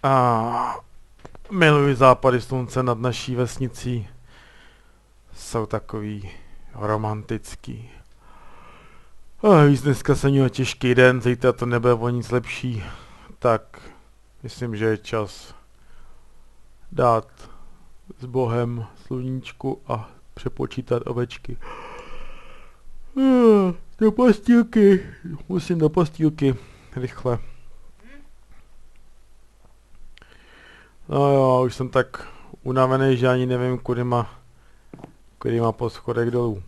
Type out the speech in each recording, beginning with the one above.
A miluji západy slunce nad naší vesnicí. Jsou takový romantický. Víc dneska se měl těžký den, zítra to nebude o nic lepší. Tak myslím, že je čas dát s Bohem sluníčku a přepočítat ovečky. Do postýlky. Musím do postýlky. Rychle. No jo, už jsem tak unavený, že ani nevím, kudy má po schodech dolů.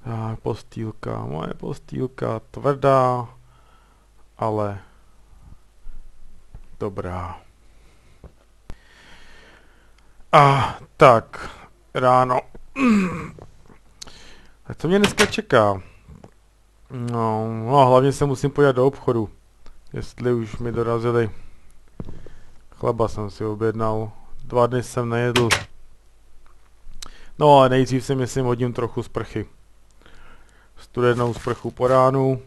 Tak, postýlka, moje postýlka, tvrdá, ale dobrá. A tak, ráno. Tak co mě dneska čeká? No, hlavně se musím podívat do obchodu. Jestli už mi dorazili. Chleba jsem si objednal. 2 dny jsem nejedl. No a nejdřív si myslím hodím trochu sprchy. Studenou sprchu po ránu.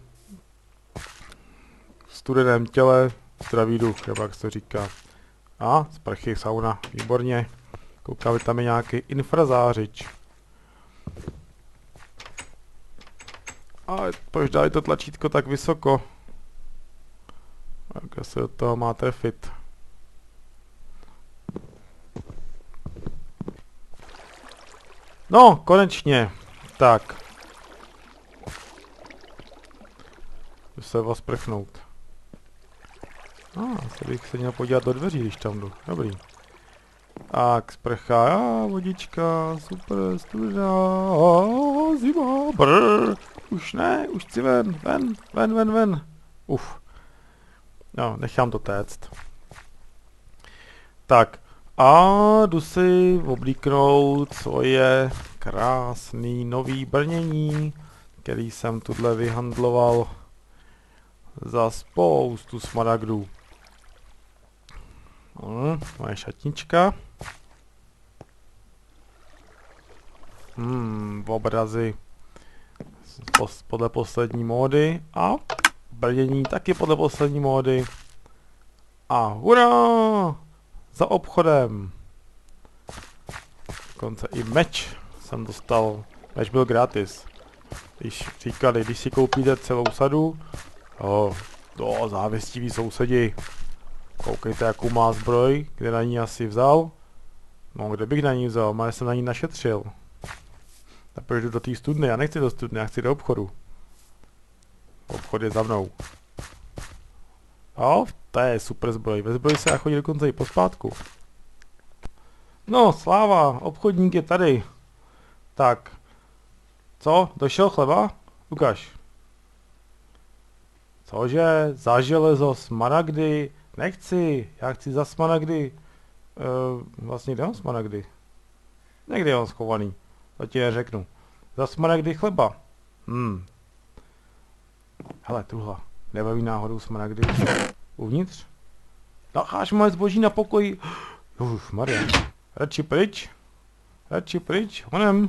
V studeném těle. Zdravý duch, jak se to říká. A sprchy, sauna, výborně. Koukám, tam je nějaký infrazářič. Ale proč dali to tlačítko tak vysoko? Jak se do toho má trefit? No, konečně. Tak. Jdu se osprchnout. Asi bych se měl podívat do dveří, když tam jdu. Dobrý. Tak, sprcha, vodička, super, studená, zima, brr. Už ne, už chci ven. Uf. No, nechám to téct. Tak, a jdu si oblíknout svoje krásný nový brnění, který jsem tuhle vyhandloval za spoustu smaragdů. Moje šatnička. Obrazy podle poslední módy a brnění taky podle poslední módy. A hurá! Za obchodem. Dokonce i meč jsem dostal. Meč byl gratis. Když říkali, když si koupíte celou sadu, závistiví sousedi. Koukejte, jakou má zbroj, kde na ní asi vzal. No, kde bych na ní vzal, má jsem na ní našetřil. Tak proč jdu do té studny, já nechci do studny, já chci do obchodu. Obchod je za mnou. To je super zbroj, ve zbroji se já chodí dokonce i pospátku. No, sláva, obchodník je tady. Tak. Co, došel chleba? Ukaž. Cože, za železo, smaragdy? Nechci, já chci za smaragdy. Vlastně kde mám smaragdy? Někde je on schovaný, to ti neřeknu. Za smaragdy chleba. Hele, tuhle, nebaví náhodou smaragdy. Uvnitř? Nacháš moje zboží na pokoji. Maria. Radši pryč, honem.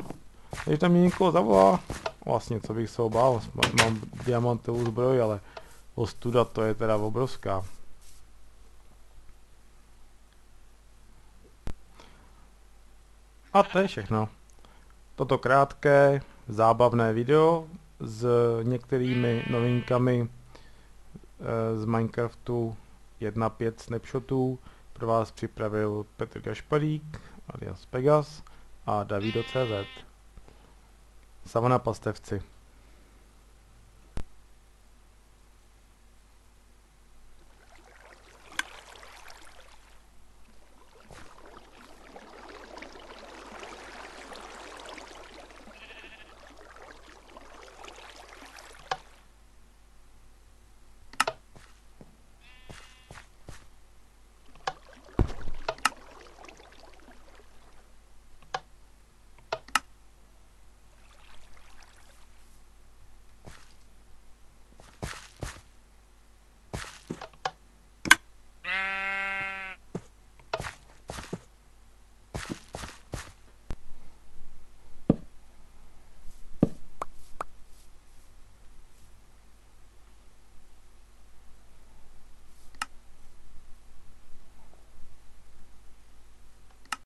Když tam mě někoho zavolá. Vlastně, co bych se obál, mám diamantovou zbroj, ale ostuda to je teda obrovská. A to je všechno. Toto krátké, zábavné video s některými novinkami z Minecraftu 1.5 snapshotů pro vás připravil Petr Gašparík alias Pegas a Davido.cz. Sama na pastevci.